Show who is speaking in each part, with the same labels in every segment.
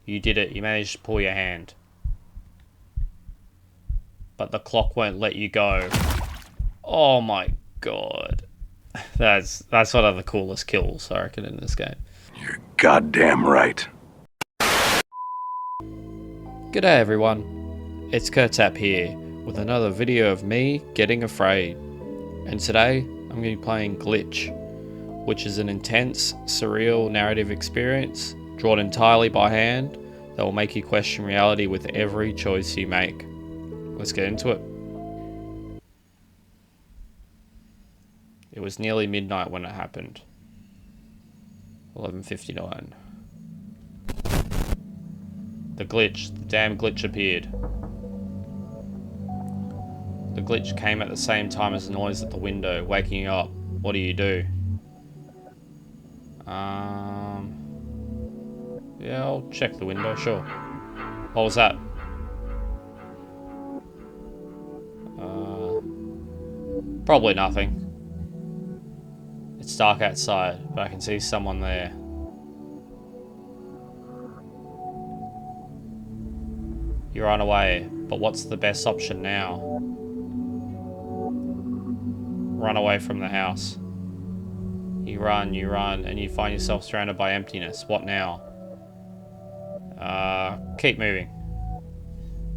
Speaker 1: You did it. You managed to pull your hand. But the clock won't let you go. Oh my god. That's one of the coolest kills, I reckon, in this game.
Speaker 2: You're goddamn right.
Speaker 1: G'day everyone. It's Kurtap here with another video of me getting afraid. And today I'm going to be playing Glitch, which is an intense, surreal narrative experience drawn entirely by hand that will make you question reality with every choice you make. Let's get into it. It was nearly midnight when it happened. 11:59. The damn glitch appeared. The glitch came at the same time as the noise at the window, waking you up. What do you do? Yeah, I'll check the window, sure. What was that? Probably nothing. It's dark outside, but I can see someone there. You run away, but what's the best option now? Run away from the house. You run, and you find yourself surrounded by emptiness. What now? Keep moving.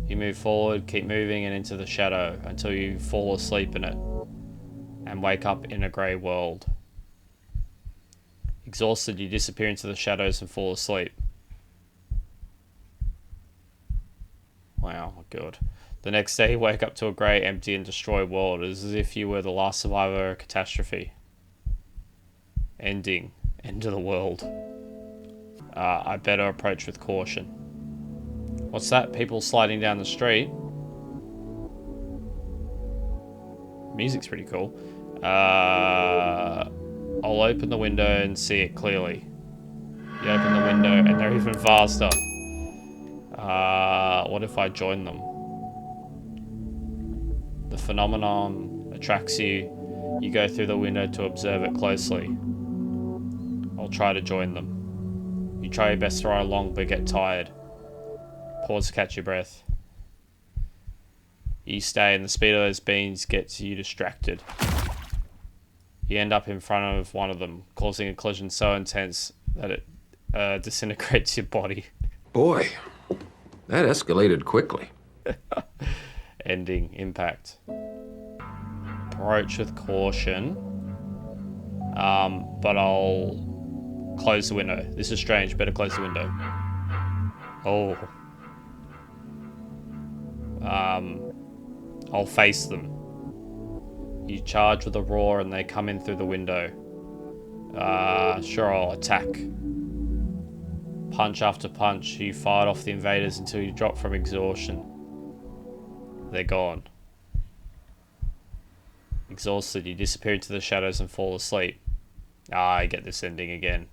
Speaker 1: You move forward, keep moving, and into the shadow until you fall asleep in it and wake up in a grey world. Exhausted, you disappear into the shadows and fall asleep. Wow, good. The next day you wake up to a grey, empty and destroyed world. It is as if you were the last survivor of a catastrophe. Ending. End of the world. I better approach with caution. What's that? People sliding down the street? Music's pretty cool. I'll open the window and see it clearly. You open the window and they're even faster. What if I join them? The phenomenon attracts you. You go through the window to observe it closely. I'll try to join them. You try your best to ride along but get tired. Pause to catch your breath. You stay and the speed of those beams gets you distracted. You end up in front of one of them, causing a collision so intense that it disintegrates your body.
Speaker 3: Boy, that escalated quickly.
Speaker 1: Ending. Impact. Approach with caution. But I'll close the window. This is strange. Better close the window. Oh. I'll face them. You charge with a roar and they come in through the window. Sure, I'll attack. Punch after punch, you fight off the invaders until you drop from exhaustion. They're gone. Exhausted, you disappear into the shadows and fall asleep. I get this ending again.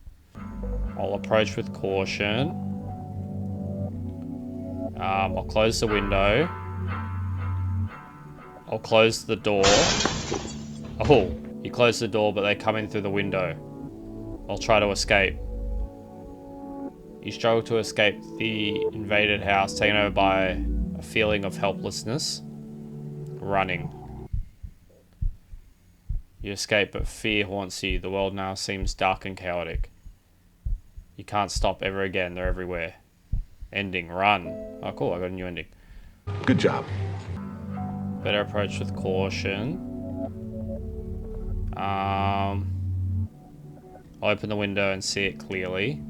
Speaker 1: I'll approach with caution. I'll close the window. I'll close the door. Oh, you close the door, but they come in through the window. I'll try to escape. You struggle to escape the invaded house, taken over by a feeling of helplessness. Running. You escape, but fear haunts you. The world now seems dark and chaotic. You can't stop ever again. They're everywhere. Ending. Run. Oh, cool. I got a new ending.
Speaker 2: Good job.
Speaker 1: Better approach with caution. I'll open the window and see it clearly.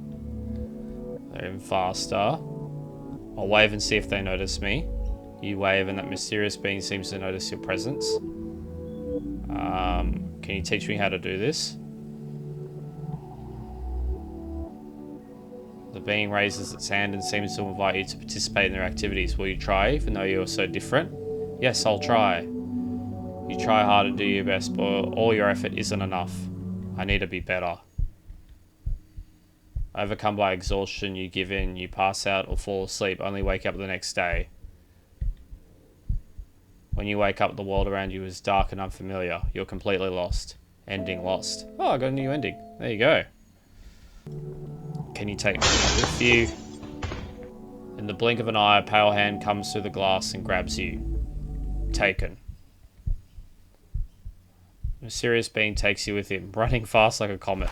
Speaker 1: They're even faster. I'll wave and see if they notice me. You wave and that mysterious being seems to notice your presence. Can you teach me how to do this? The being raises its hand and seems to invite you to participate in their activities. Will you try, even though you're so different? Yes, I'll try. You try hard to do your best, but all your effort isn't enough. I need to be better. Overcome by exhaustion, you give in, you pass out or fall asleep, only wake up the next day. When you wake up, the world around you is dark and unfamiliar. You're completely lost. Ending. Lost. Oh, I got a new ending. There you go. Can you take me with you? In the blink of an eye, a pale hand comes through the glass and grabs you. Taken. A mysterious being takes you with him, running fast like a comet.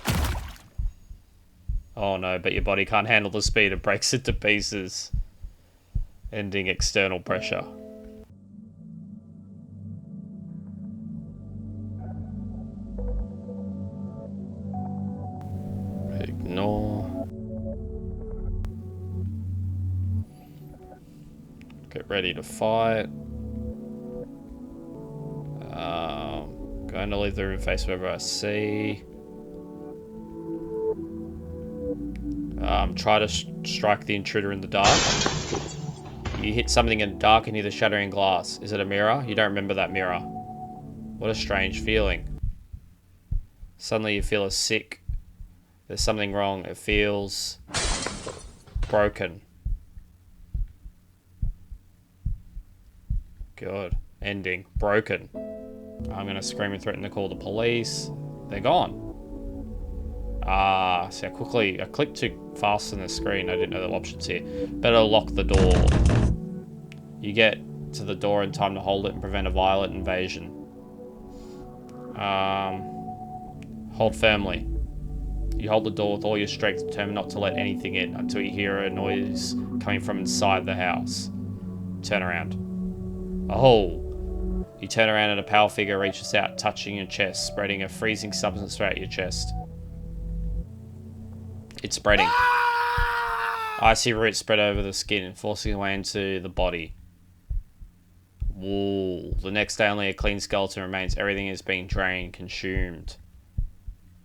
Speaker 1: Oh no, but your body can't handle the speed, it breaks into pieces. Ending external pressure. Ignore. Get ready to fight. Going to leave the room, face wherever I see. Try to strike the intruder in the dark. You hit something in the dark and hear the shattering glass. Is it a mirror? You don't remember that mirror. What a strange feeling. Suddenly you feel sick. There's something wrong. It feels broken. Good. Ending. Broken. I'm going to scream and threaten to call the police. They're gone. See, I clicked too fast on the screen. I didn't know the options here. Better lock the door. You get to the door in time to hold it and prevent a violent invasion. Hold firmly. You hold the door with all your strength, determined not to let anything in until you hear a noise coming from inside the house. Turn around. Oh! You turn around and a pale figure reaches out, touching your chest, spreading a freezing substance throughout your chest. It's spreading. Icy roots spread over the skin, forcing their way into the body. Whoa. The next day only a clean skeleton remains. Everything is being drained, consumed.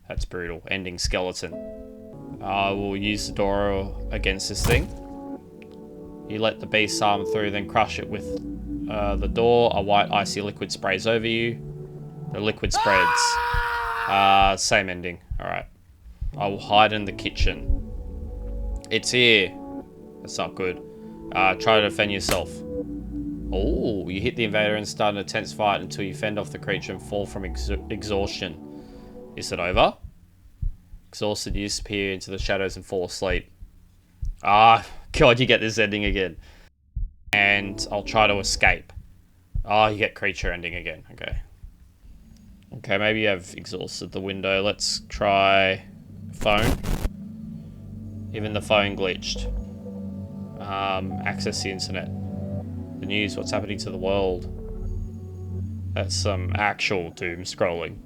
Speaker 1: That's brutal. Ending skeleton. I will use the door against this thing. You let the beast's arm through, then crush it with the door. A white icy liquid sprays over you. The liquid spreads. Same ending. Alright. I will hide in the kitchen. It's here. That's not good. Try to defend yourself. Oh, you hit the invader and start an intense fight until you fend off the creature and fall from exhaustion. Is it over? Exhausted, you disappear into the shadows and fall asleep. Ah, God, you get this ending again. And I'll try to escape. Oh, you get creature ending again. Okay. Okay, maybe you have exhausted the window. Let's try phone. Even the phone glitched. Access the internet. The news, what's happening to the world. That's some actual doom scrolling.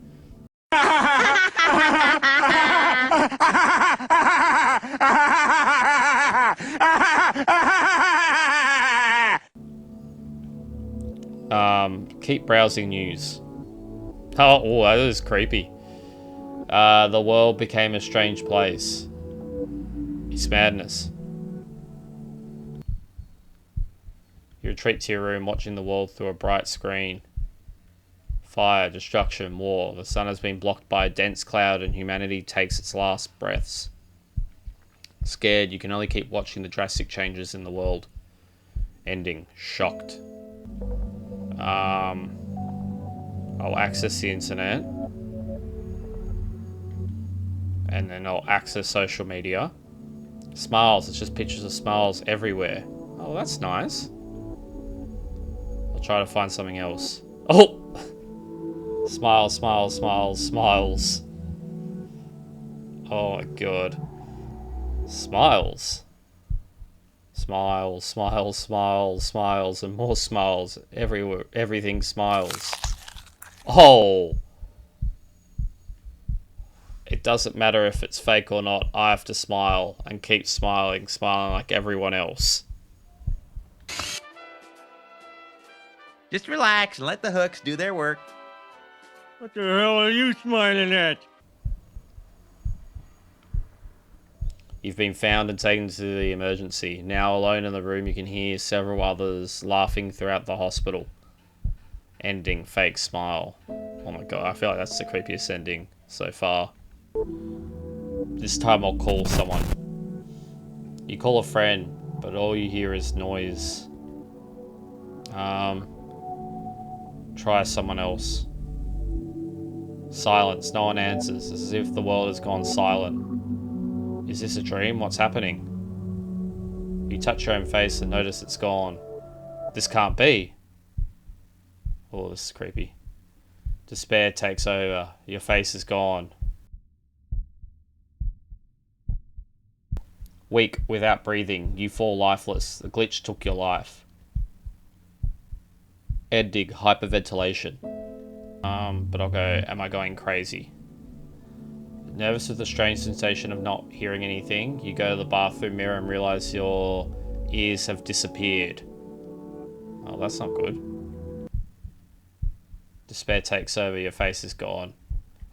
Speaker 1: Keep browsing news. Oh, that is creepy. The world became a strange place. It's madness. You retreat to your room, watching the world through a bright screen. Fire, destruction, war. The sun has been blocked by a dense cloud and humanity takes its last breaths. Scared, you can only keep watching the drastic changes in the world. Ending. Shocked. I'll access the internet. And then I'll access social media. Smiles, it's just pictures of smiles everywhere. Oh, that's nice. I'll try to find something else. Oh! Smiles, smiles, smiles, smiles. Oh my god. Smiles. Smiles, smiles, smiles, smiles, and more smiles. Everywhere, everything smiles. Oh! It doesn't matter if it's fake or not, I have to smile and keep smiling, smiling like everyone else.
Speaker 4: Just relax and let the hooks do their work.
Speaker 5: What the hell are you smiling at?
Speaker 1: You've been found and taken to the emergency. Now alone in the room, you can hear several others laughing throughout the hospital. Ending, fake smile. Oh my god, I feel like that's the creepiest ending so far. This time I'll call someone. You call a friend, but all you hear is noise. Try someone else. Silence, no one answers, as if the world has gone silent. Is this a dream? What's happening? You touch your own face and notice it's gone. This can't be. Oh, this is creepy. Despair takes over. Your face is gone. Weak, without breathing. You fall lifeless. The glitch took your life. Ending, hyperventilation. But I'll go, am I going crazy? Nervous with the strange sensation of not hearing anything, you go to the bathroom mirror and realize your ears have disappeared. Oh, that's not good. Despair takes over, your face is gone.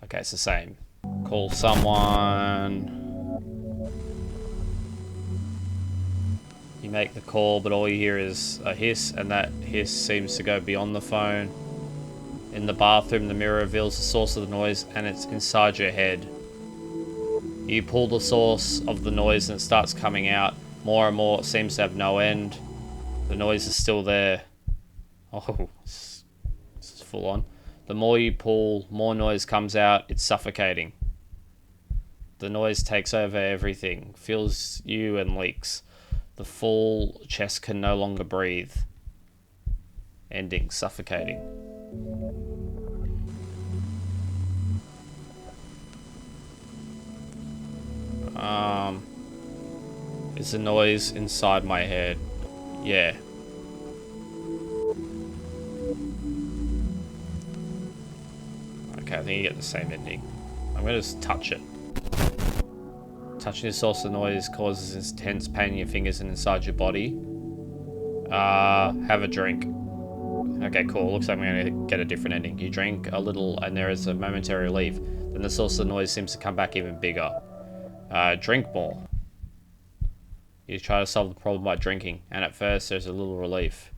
Speaker 1: Okay, it's the same. Call someone. You make the call, but all you hear is a hiss, and that hiss seems to go beyond the phone. In the bathroom, the mirror reveals the source of the noise, and it's inside your head. You pull the source of the noise and it starts coming out. More and more, it seems to have no end. The noise is still there. Oh, this is full on. The more you pull, more noise comes out. It's suffocating. The noise takes over everything, fills you and leaks. The full chest can no longer breathe. Ending, suffocating. Is the noise inside my head? Yeah. Okay, I think you get the same ending. I'm gonna just touch it. Touching the source of the noise causes intense pain in your fingers and inside your body. Have a drink. Okay, cool. Looks like I'm gonna get a different ending. You drink a little and there is a momentary relief. Then the source of the noise seems to come back even bigger. Drink more. You try to solve the problem by drinking, and at first there's a little relief.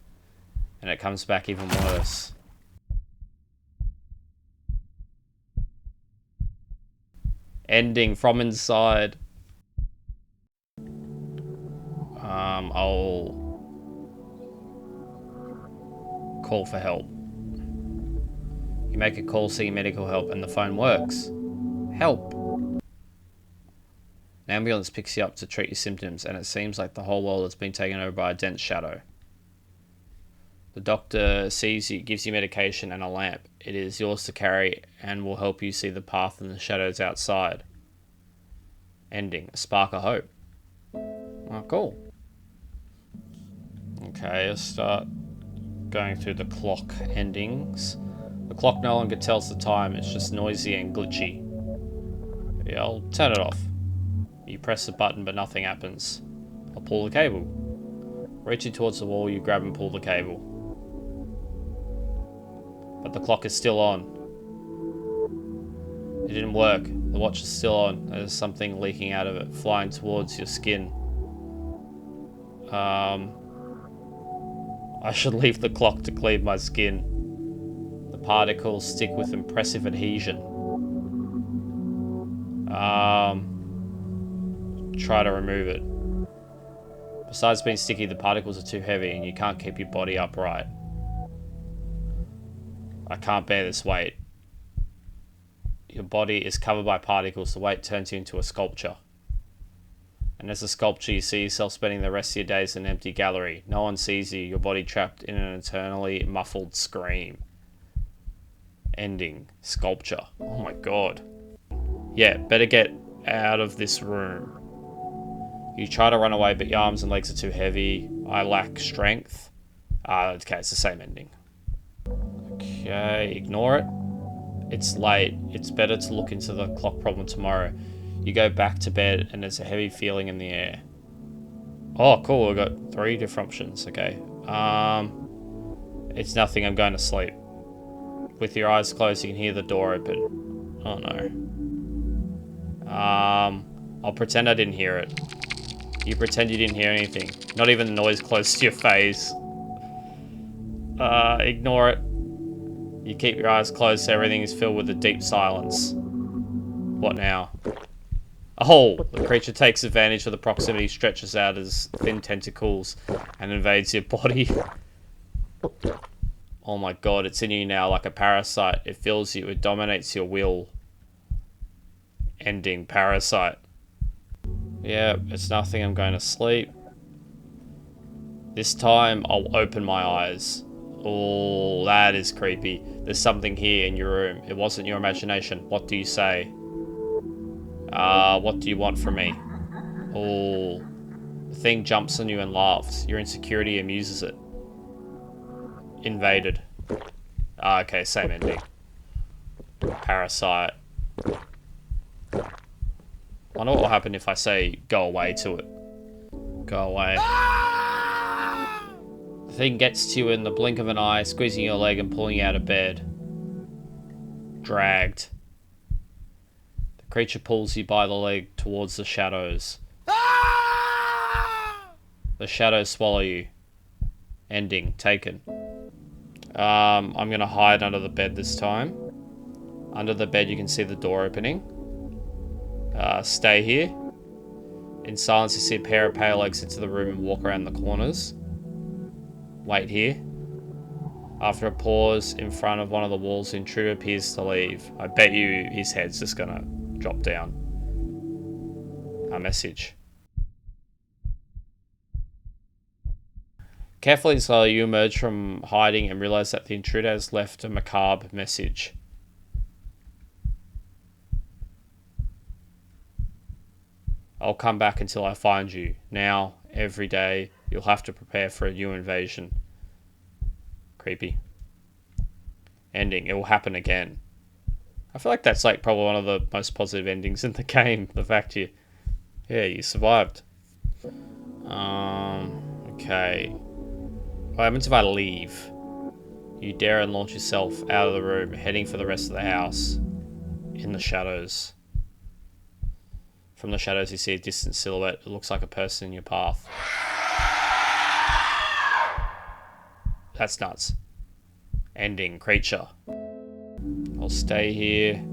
Speaker 1: And it comes back even worse. Ending from inside. I'll call for help. You make a call seeking medical help and the phone works. Help! An ambulance picks you up to treat your symptoms, and it seems like the whole world has been taken over by a dense shadow. The doctor sees you, gives you medication and a lamp. It is yours to carry and will help you see the path in the shadows outside. Ending. A spark of hope. Oh, cool. Okay, let's start going through the clock endings. The clock no longer tells the time, it's just noisy and glitchy. Yeah, I'll turn it off. You press the button, but nothing happens. I'll pull the cable. Reaching towards the wall, you grab and pull the cable. But the clock is still on. It didn't work. The watch is still on. There's something leaking out of it, flying towards your skin. I should leave the clock to clean my skin. The particles stick with impressive adhesion. Try to remove it. Besides being sticky, the particles are too heavy and you can't keep your body upright. I can't bear this weight. Your body is covered by particles. The weight turns you into a sculpture. And as a sculpture, you see yourself spending the rest of your days in an empty gallery. No one sees you, your body trapped in an eternally muffled scream. Ending. Sculpture. Oh my god. Yeah, better get out of this room. You try to run away, but your arms and legs are too heavy. I lack strength. Okay, it's the same ending. Okay, ignore it. It's late. It's better to look into the clock problem tomorrow. You go back to bed and there's a heavy feeling in the air. Oh, cool. We've got 3 different options. Okay. It's nothing. I'm going to sleep. With your eyes closed, you can hear the door open. Oh, no. I'll pretend I didn't hear it. You pretend you didn't hear anything. Not even the noise close to your face. Ignore it. You keep your eyes closed so everything is filled with a deep silence. What now? Oh! The creature takes advantage of the proximity, stretches out its thin tentacles, and invades your body. Oh my god, it's in you now like a parasite. It fills you, it dominates your will. Ending. Parasite. Yeah, it's nothing. I'm going to sleep. This time, I'll open my eyes. Oh, that is creepy. There's something here in your room. It wasn't your imagination. What do you say? What do you want from me? Oh, the thing jumps on you and laughs. Your insecurity amuses it. Invaded. Okay, same ending. Parasite. Wonder what will happen if I say go away to it. Go away. The thing gets to you in the blink of an eye, squeezing your leg and pulling you out of bed. Dragged. The creature pulls you by the leg towards the shadows. The shadows swallow you. Ending. Taken. I'm gonna hide under the bed this time. Under the bed you can see the door opening. Stay here. In silence you see a pair of pale legs into the room and walk around the corners. Wait here. After a pause in front of one of the walls, the intruder appears to leave. I bet you his head's just gonna drop down. A message. Carefully and slowly you emerge from hiding and realize that the intruder has left a macabre message. I'll come back until I find you. Now, every day, you'll have to prepare for a new invasion. Creepy. Ending. It will happen again. I feel like that's like probably one of the most positive endings in the game. The fact you survived. Okay. What happens if I leave? You dare and launch yourself out of the room, heading for the rest of the house. In the shadows. From the shadows you see a distant silhouette. It looks like a person in your path. That's nuts. Ending. Creature. I'll stay here.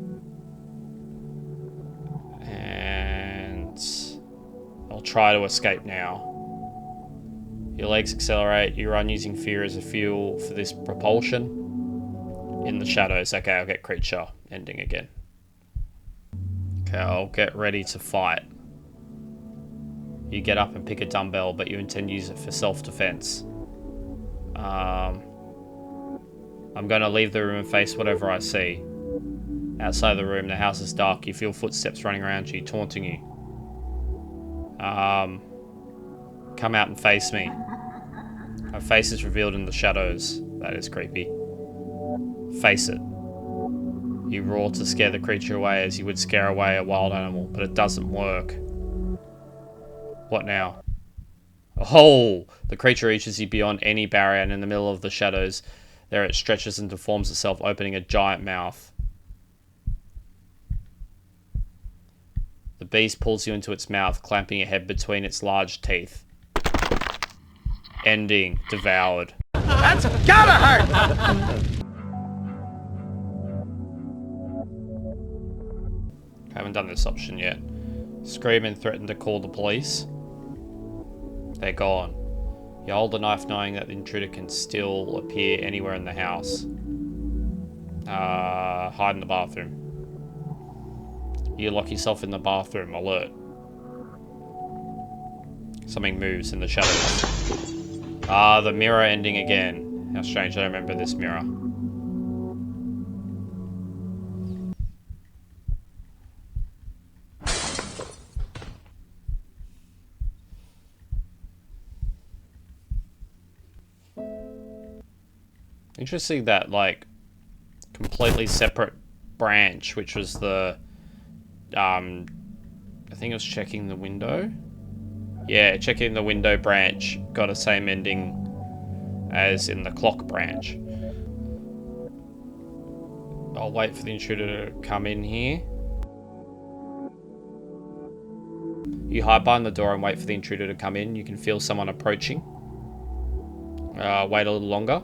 Speaker 1: And I'll try to escape now. Your legs accelerate. You run using fear as a fuel for this propulsion. In the shadows. Okay, I'll get creature. Ending again. Okay, I'll get ready to fight. You get up and pick a dumbbell, but you intend to use it for self-defense. I'm going to leave the room and face whatever I see. Outside the room, the house is dark. You feel footsteps running around you, taunting you. Come out and face me. A face is revealed in the shadows. That is creepy. Face it. You roar to scare the creature away as you would scare away a wild animal, but it doesn't work. What now? Oh! The creature reaches you beyond any barrier, and in the middle of the shadows, there it stretches and deforms itself, opening a giant mouth. The beast pulls you into its mouth, clamping your head between its large teeth. Ending. Devoured.
Speaker 4: That's gotta hurt!
Speaker 1: Haven't done this option yet. Scream and threaten to call the police. They're gone. You hold the knife knowing that the intruder can still appear anywhere in the house. Hide in the bathroom. You lock yourself in the bathroom. Alert. Something moves in the shadows. The mirror ending again. How strange, I don't remember this mirror. Interesting that, like, completely separate branch, which was the, I think it was checking the window. Yeah, checking the window branch got a same ending as in the clock branch. I'll wait for the intruder to come in here. You hide behind the door and wait for the intruder to come in. You can feel someone approaching. Wait a little longer.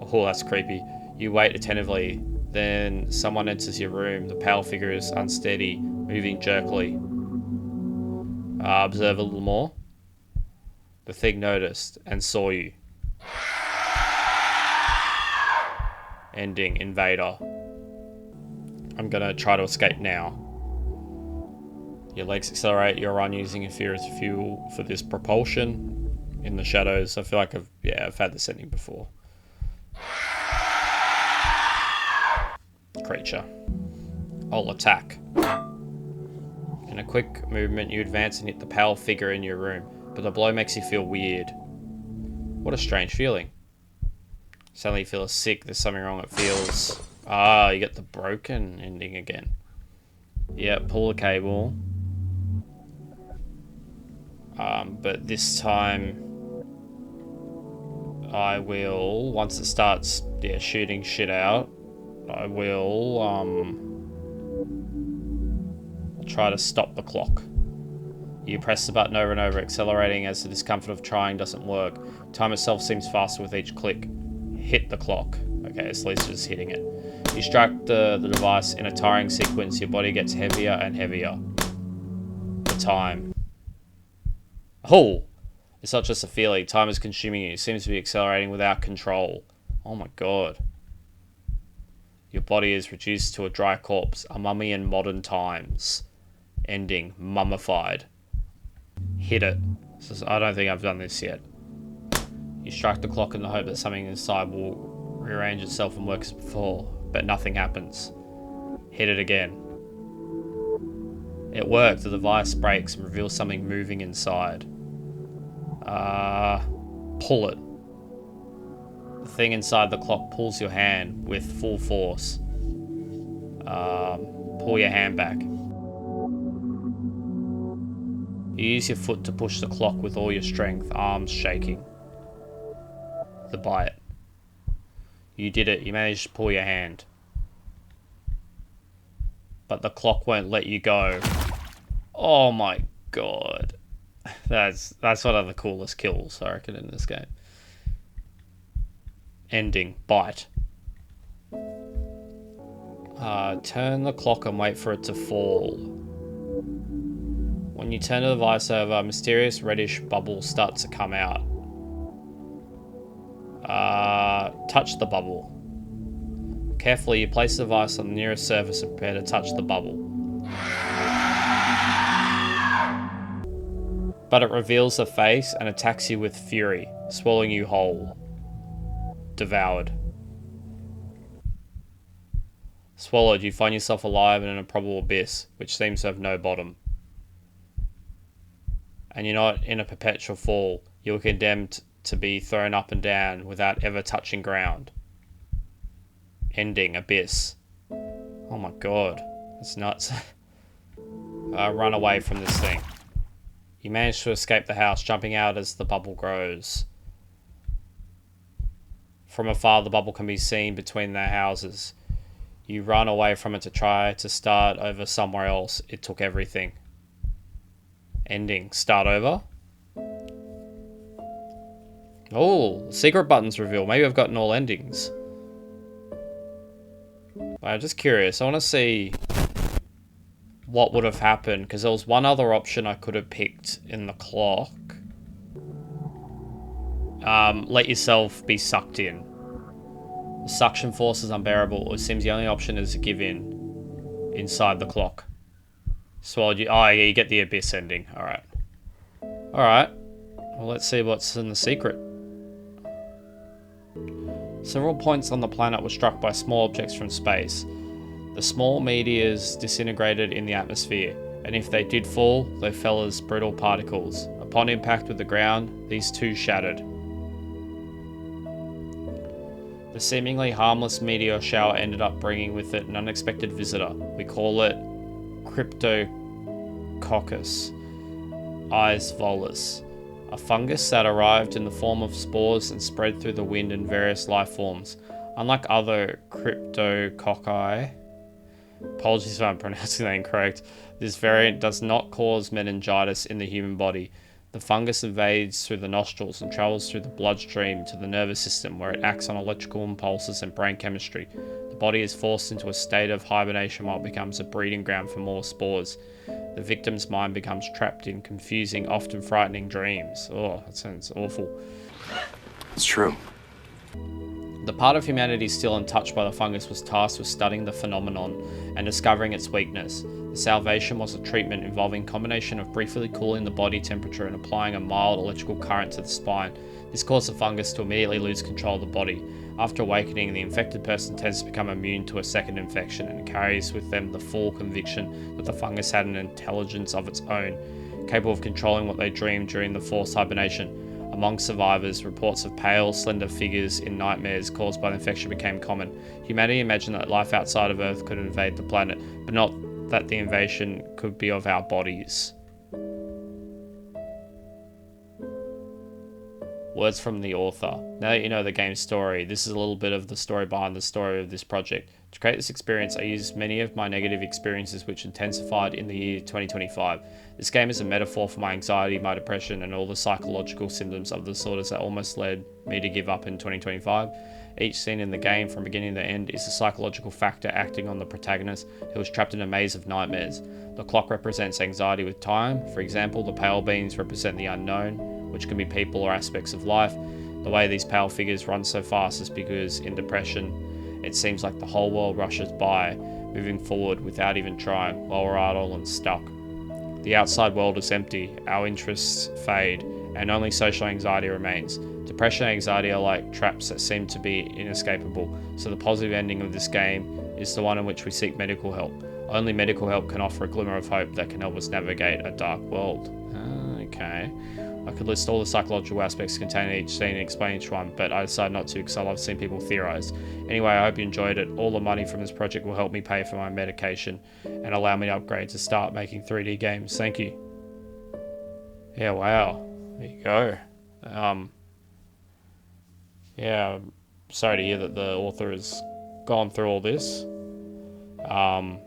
Speaker 1: Oh, that's creepy. You wait attentively. Then someone enters your room. The pale figure is unsteady, moving jerkily. Observe a little more. The thing noticed and saw you. Ending. Invader. I'm gonna try to escape now. Your legs accelerate. You're run using a fear as fuel for this propulsion. in the shadows. I feel like I've had this ending before. Creature. I'll attack. In a quick movement, you advance and hit the pale figure in your room, but the blow makes you feel weird. What a strange feeling. Suddenly you feel sick, there's something wrong, it feels... Ah, you get the broken ending again. Yeah, pull the cable. But this time... I will, once it starts, shooting shit out, I will, try to stop the clock. You press the button over and over, accelerating as the discomfort of trying doesn't work. Time itself seems faster with each click. Hit the clock. Okay, so at least just hitting it. You strike the device in a tiring sequence, your body gets heavier and heavier. The time. Oh! It's not just a feeling, time is consuming you. It seems to be accelerating without control. Oh my god. Your body is reduced to a dry corpse, a mummy in modern times. Ending, mummified. Hit it. I don't think I've done this yet. You strike the clock in the hope that something inside will rearrange itself and work as before, but nothing happens. Hit it again. It worked. The device breaks and reveals something moving inside. Pull it. The thing inside the clock pulls your hand with full force. Pull your hand back. You use your foot to push the clock with all your strength, arms shaking. The bite. You did it. You managed to pull your hand. But the clock won't let you go. Oh my god. That's one of the coolest kills, I reckon, in this game. Ending. Bite. Turn the clock and wait for it to fall. When you turn the device over, a mysterious reddish bubble starts to come out. Touch the bubble. Carefully, you place the device on the nearest surface and prepare to touch the bubble. But it reveals a face and attacks you with fury, swallowing you whole. Devoured. Swallowed, you find yourself alive in an improbable abyss, which seems to have no bottom. And you're not in a perpetual fall. You're condemned to be thrown up and down without ever touching ground. Ending. Abyss. Oh my god. That's nuts. Run away from this thing. You manage to escape the house, jumping out as the bubble grows. From afar, the bubble can be seen between their houses. You run away from it to try to start over somewhere else. It took everything. Ending. Start over. Oh, secret buttons reveal. Maybe I've gotten all endings. I'm just curious. I want to see what would have happened, because there was one other option I could have picked in the clock. Let yourself be sucked in. The suction force is unbearable. It seems the only option is to give in inside the clock. Swallowed you. Oh, yeah, you get the abyss ending. Alright. Alright. Well, let's see what's in the secret. Several points on the planet were struck by small objects from space. The small meteors disintegrated in the atmosphere, and if they did fall, they fell as brittle particles. Upon impact with the ground, these too shattered. The seemingly harmless meteor shower ended up bringing with it an unexpected visitor. We call it Cryptococcus volus, a fungus that arrived in the form of spores and spread through the wind in various life forms. Unlike other cryptococci, apologies if I'm pronouncing that incorrect, this variant does not cause meningitis in the human body. The fungus invades through the nostrils and travels through the bloodstream to the nervous system, where it acts on electrical impulses and brain chemistry. The body is forced into a state of hibernation while it becomes a breeding ground for more spores. The victim's mind becomes trapped in confusing, often frightening dreams. Oh, that sounds awful.
Speaker 2: It's true.
Speaker 1: The part of humanity still untouched by the fungus was tasked with studying the phenomenon and discovering its weakness. The salvation was a treatment involving a combination of briefly cooling the body temperature and applying a mild electrical current to the spine. This caused the fungus to immediately lose control of the body. After awakening, the infected person tends to become immune to a second infection and carries with them the full conviction that the fungus had an intelligence of its own, capable of controlling what they dreamed during the forced hibernation. Among survivors, reports of pale, slender figures in nightmares caused by the infection became common. Humanity imagined that life outside of Earth could invade the planet, but not that the invasion could be of our bodies. Words from the author. Now that you know the game's story, this is a little bit of the story behind the story of this project. To create this experience, I used many of my negative experiences which intensified in the year 2025. This game is a metaphor for my anxiety, my depression, and all the psychological symptoms of the disorders that almost led me to give up in 2025. Each scene in the game, from beginning to end, is a psychological factor acting on the protagonist, who is trapped in a maze of nightmares. The clock represents anxiety with time. For example, the pale beams represent the unknown, which can be people or aspects of life. The way these pale figures run so fast is because in depression, it seems like the whole world rushes by, moving forward without even trying, while we're idle and stuck. The outside world is empty, our interests fade, and only social anxiety remains. Depression and anxiety are like traps that seem to be inescapable, so the positive ending of this game is the one in which we seek medical help. Only medical help can offer a glimmer of hope that can help us navigate a dark world. Okay. I could list all the psychological aspects contained in each scene and explain each one, but I decided not to because I love seeing people theorize. Anyway, I hope you enjoyed it. All the money from this project will help me pay for my medication and allow me to upgrade to start making 3D games. Thank you. Yeah, wow. There you go. Yeah, I'm sorry to hear that the author has gone through all this. I'm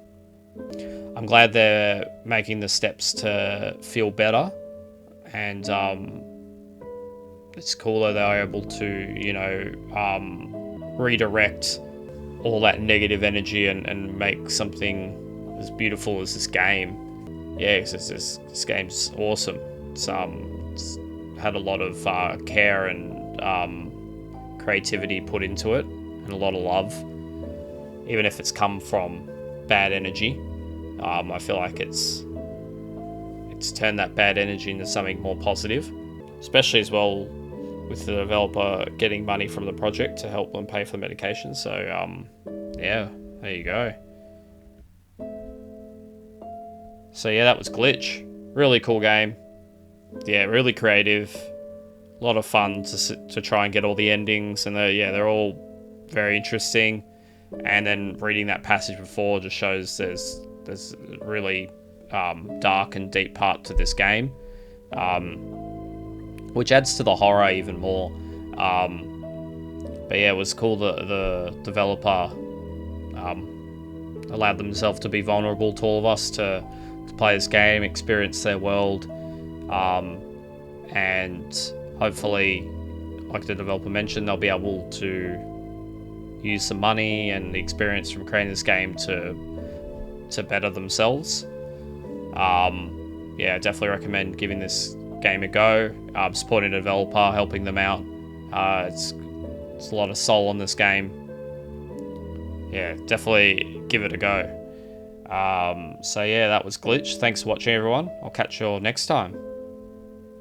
Speaker 1: glad they're making the steps to feel better. And it's cool that they are able to, redirect all that negative energy and make something as beautiful as this game. Yeah, because this game's awesome. It's had a lot of care and creativity put into it, and a lot of love. Even if it's come from bad energy, I feel like it's turned that bad energy into something more positive, especially as well with the developer getting money from the project to help them pay for the medication. So yeah, there you go. So yeah, that was Glitch. Really cool game. Yeah, really creative. A lot of fun to try and get all the endings, and they're all very interesting. And then reading that passage before just shows there's really dark and deep part to this game, which adds to the horror even more. But yeah, it was cool that the developer allowed themselves to be vulnerable to all of us to play this game, experience their world, and hopefully, like the developer mentioned, they'll be able to use some money and the experience from creating this game to better themselves. Yeah, definitely recommend giving this game a go, supporting a developer, helping them out. It's a lot of soul on this game. Yeah, definitely give it a go. So yeah, that was Glitch. Thanks for watching, everyone. I'll catch you all next time.